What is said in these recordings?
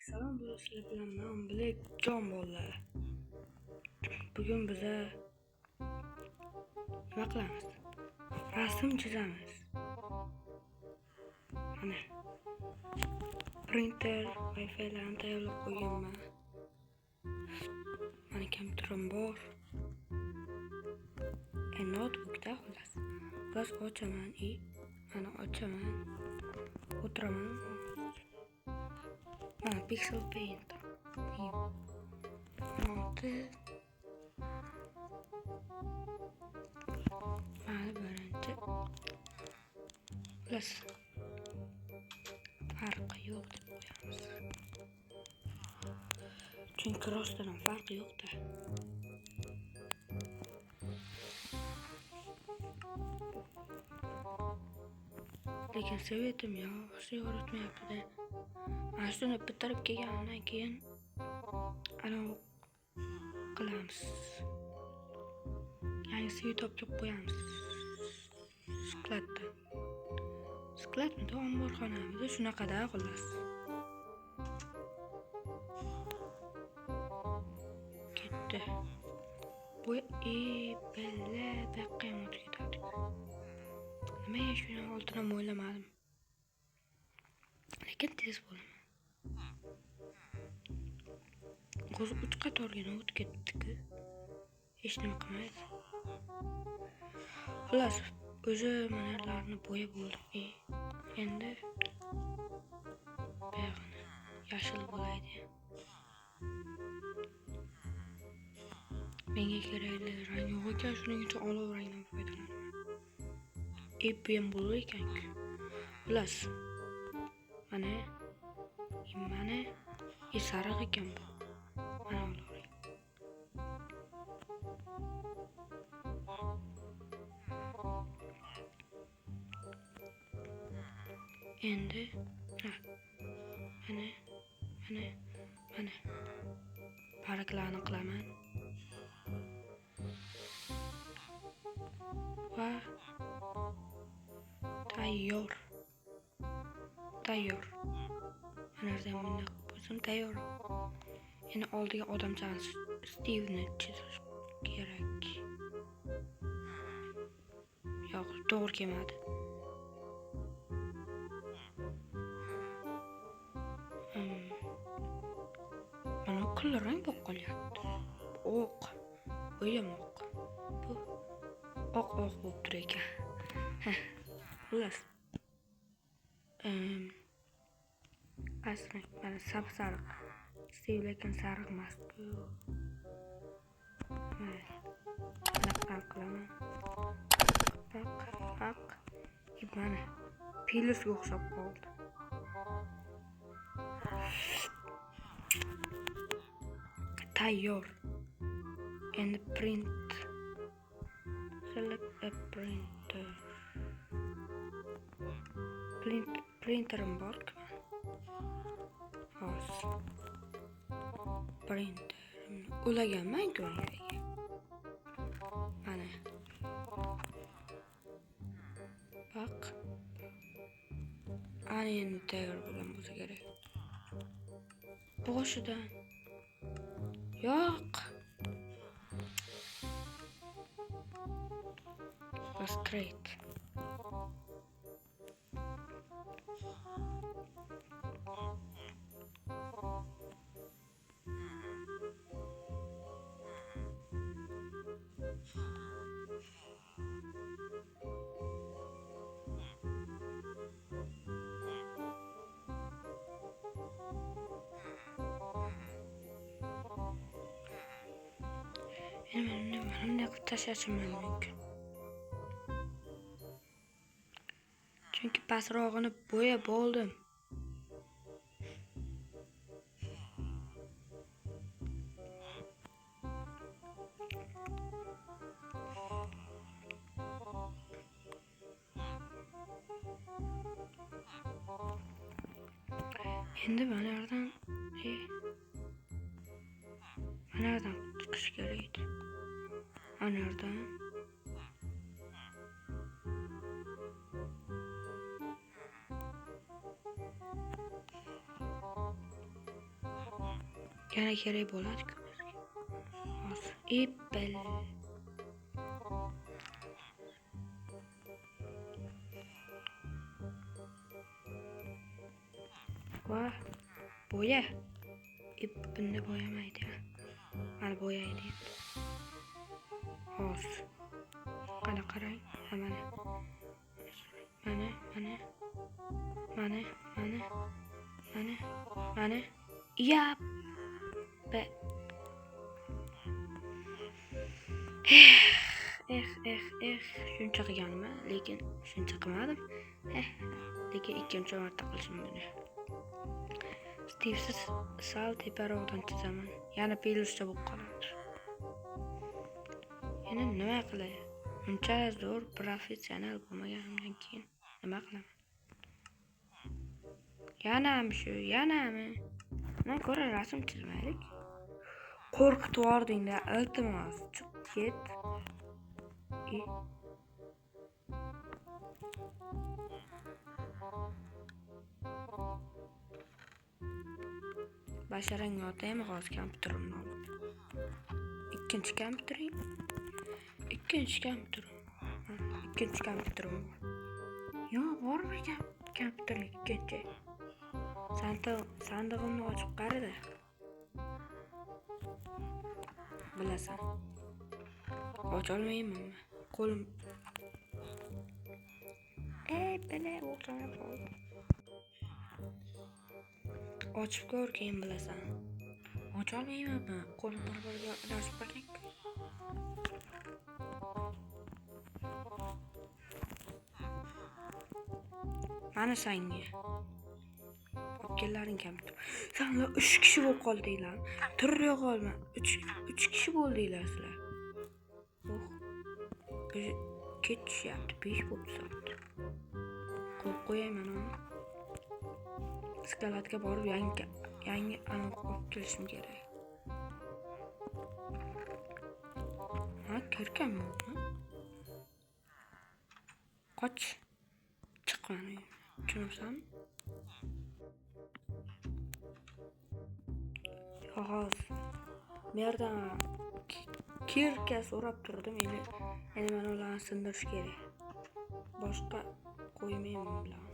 Salom sizlar bilan men Bilekjon bolalar. Bugun biza nima qilamiz? Rasm chizamiz. Mana printer, Wi-Fi'larni tayyorlab qo'yganman. Mana kompyuterim bor. Notebookda xolos. Xolos ochaman, mana ochaman. O'tiraman. Mana Pixel Paint. Mana birinchi. Xolos. Farqi yo'q deb qo'yamiz. Chunki rostdan farqi yo'q-da. Lekin sevetim yaxshi yoritmayapti-da. Mana shuni bitirib kelganimdan keyin ana qilamiz. Yangisi YouTube'ga qo'yamiz. Skladda. Skladda omborxonamizda shunaqada xolos. Ketdi. Bu bella baqqam o'tib ketadi. Nimaga shuni oldindan o'ylamadim. Lekin tez bo'laman. O'zi 3 qatorgina o'tib ketdi-ku. Hech nima qilmaydi. Xolos, o'zi manalarni bo'yab bo'ldim. Endi buyog'ini yashil bo'laydi. Menga kerakli rang yo'q ekan, shuning uchun olov rangdan foydalanaman. Bu ham bo'lar ekan-ku. Xolos. Mana sariq ekan bu. Mana olov rang. Endi mana barglarni qilaman. Va tayyor. Mana zaminda bo'lsam tayyor. Endi oldiga odamchani Steve'ni chizish kerak. Yo'q, to'g'ri kelmadi. Mana kulli rang bo'lib qolyapti. Oq. Bo'yam oq. Bu oq bo'lib tur ekan. Xolos. Asli mana sariq. Steve lekin sariq emas bu. Mana qilaman. Haq. Mana pilosga o'xshab qoldi. Tayyor. Endi print. Select a printer. Printerim bor-ku. Hozir. Printerimni ulaganman-ku. Mana. Bak. Ana endi tayyor bo'lgan bo'lsa kerak. Boshidan. Yo'q. That's great. Bunday qilib tashlashim mumkin. Chunki pasrog'ini bo'yab oldim. Endi manardan chiqish kerak edi. Anardan Yana kerak bo'ladi-ku. Hozir epil. Va bo'ya. Ipni bo'yamaydi. Mana bo'yaydi. Hozir. Qana qarang. Mana. Yap. Shuncha qilganman, lekin shuncha qilmadim. Lekin ikkinchi marta qilishim buni. Stivsiz sal teparoqdan chizaman. Yana pelusda bo'lib qoladi. Yana nima qilay? Uncha zo'r professional bo'lmaganimdan keyin nima qilaman? Yanami? Mana ko'ra rasm chizmaylik. Qo'rqitib yordingda, iltimos, chiq ket. Basharang yotaymi hozir kompyuterimni olib. Ikkinchi kompyuterim bor. Yo, bormi kompyuter ikkinchi? Sandig'imni ochib qarada. Bilasan. Ocholmayman. Qo'lim. Bile o'tirib qoldi. Ochib ko'r, keyin bilasan. Ocholmayman. Qo'lim bir-biriga ilashib qolgan. Mana senga. O'tganlaring kompyuter. Senlar 3 kishi bo'lib qoldinglar. Turib qolma. 3 kishi bo'ldinglar sizlar. Ketishyapti, 5 bo'lib qo'yib qo'yayman uni. Skalatga borib yangi aniq olib kelishim kerak. Kirkanmi? Qoch. Chiqmani. Tushunsan? Hozir merdan kirka so'rab turdim. Endi men ularni sindirish kerak. Boshqa qo'ymayman bilan.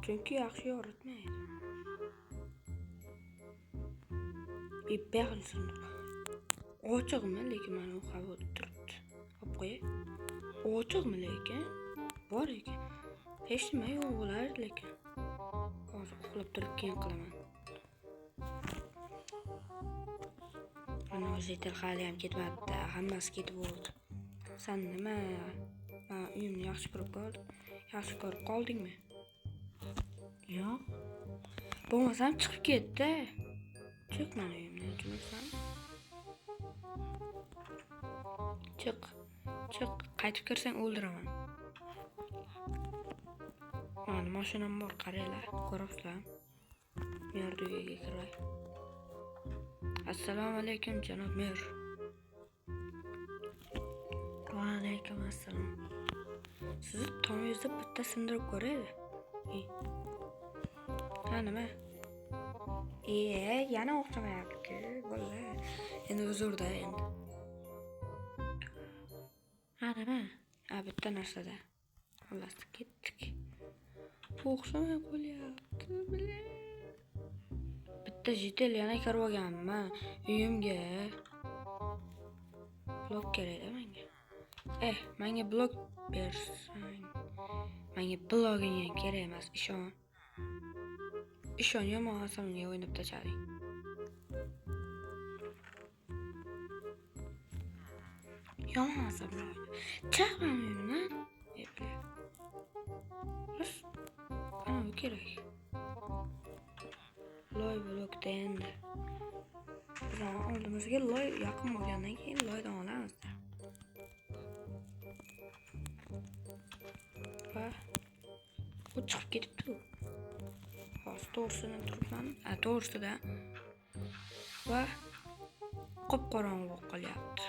Chunki yaxshi yoritmaydi. Ipbersin. Ochiqmi, lekin mana u havoda turibdi. Olib qo'y. Ochiqmi lekin? Bor ekan. Hech nima yo'q bo'lardi lekin. Hozir uxlab turib keyin qilaman. Ana o'zitel hali ham ketmadi. Hammasi ketib bo'ldi. Sen nima? Uyimni yaxshi ko'rib qoldingmi? Yo'q. Bo'lmasam chiqib ketdi. Chiq mana uyimdan, tushunsan? Chiq. Qaytib kirsang o'ldiraman. Mana mashinam bor, qaranglar. Ko'ryapsizlar? Mer uyga kiray. Assalomu alaykum, janob mer. Va alaykum assalom. Siz tomingizda bitta sindirib ko'raydi. Nima? Yana o'xshamayapti. Vallahi. Endi uzrda endi. Nima? Bitta narsada. Xullas ketdik. O'xshamay qolyapti, bitta jitel yana kirib olganman uyimga. Blok kerak menga. Menga blok bersang. Menga bloging ham kerak emas, ishon. Yomon asamga o'ynab tashlading. Yomon asamga. Chiqman uyimdan. Ana kerak. Loy blokda endi. Bizning oldimizga loy yaqin bo'lgandan keyin loydan olamiz. Va u chiqib ketibdi. Hozir to'g'risini turibman. To'g'risida. Va qop-qorong'i bo'lib qolyapti.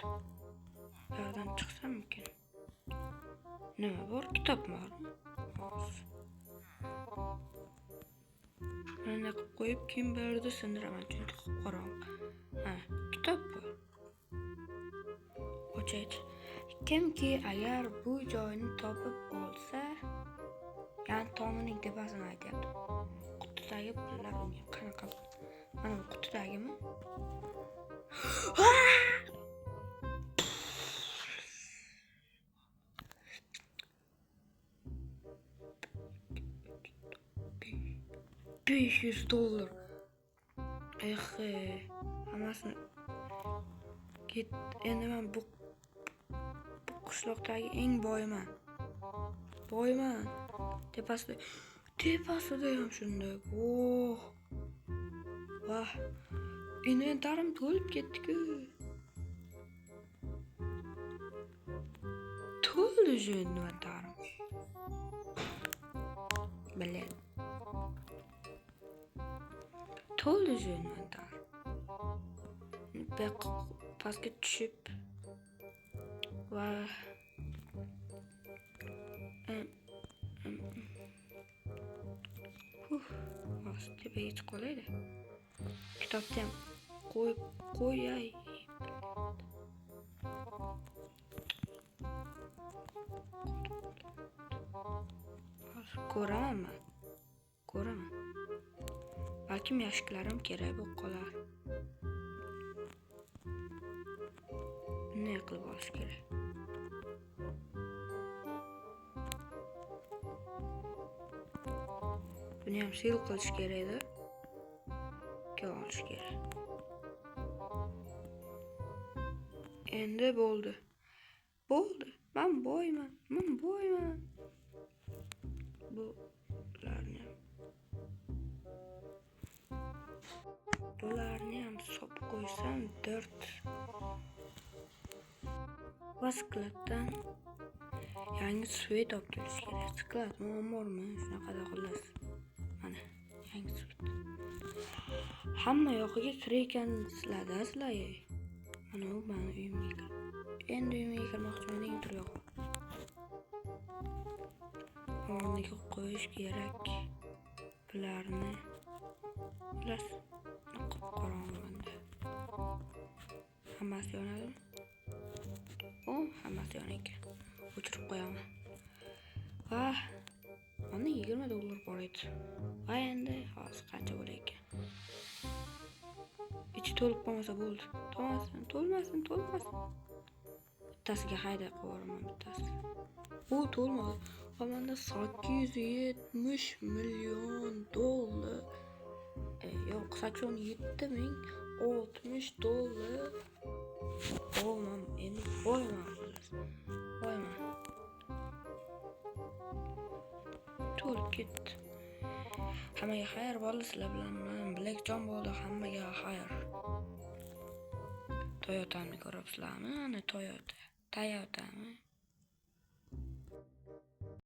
Yerdan chiqsammikin? Nima bor? Kitob bormi? Hozir. Mana qilib qo'yib keyin birda sindiraman chunki qorong'i. Ha, kitob bor. Ochaychi. Kimki agar bu joyni topib olsa, ya'ni tomining tepasini aytyapti. Qutidagi pullar qanaqa? Mana bu qutidagimi? $500. Hammasini git. Endi men bu qishloqdagi eng boyman. Tepasida ham shunday. Oh. Vah. Inventarim to'lib ketdi-ku. To'ldi shu inventarim. Bilay. To'ldi shu inventar. Pastga tushib va tepaga chiqib qolaydi. Kitobni ham qo'yay. Ko'raman. Balkim yashiklarim kerak bo'lib qolar. Ne qilib olish kerak? Buni ham sil qilish kerak edi. Olish kerak. Endi bo'ldi. Men boyman. Bularni ham sop qo'ysam 4. Va skladdan yangi svet olib kelish kerak. Sklad bormi? Shunaqada xullas. Mana yangi svet. Hamma yog'iga kiraykansizlar. Mana bu meni uyimga. Endi uyimga kirmoqchiman degan tur yo'q. O'rniga qo'yish kerak. Bularni xullas qorong'ida. Hammasi yonadimi? Hammasi yon ekan. O'chirib qo'yaman. Va mana $20 bor edi. Va endi hozir qancha bo'lar ekan? Ichi to'lib qolmasa bo'ldi. To'lmasin. Bittasiga haydab qo'yaman bittasiga. U to'lmadi. Va menda $870 million. Yo'q, $870,060. Men endi boyman. To'lib ketdi. Hammaga xayr bo'ldi, sizlar bilan men Blackjon bo'ldi. Hammaga xayr. Toyota'ni ko'ryapsizlarmi? Ana Toyota'mi?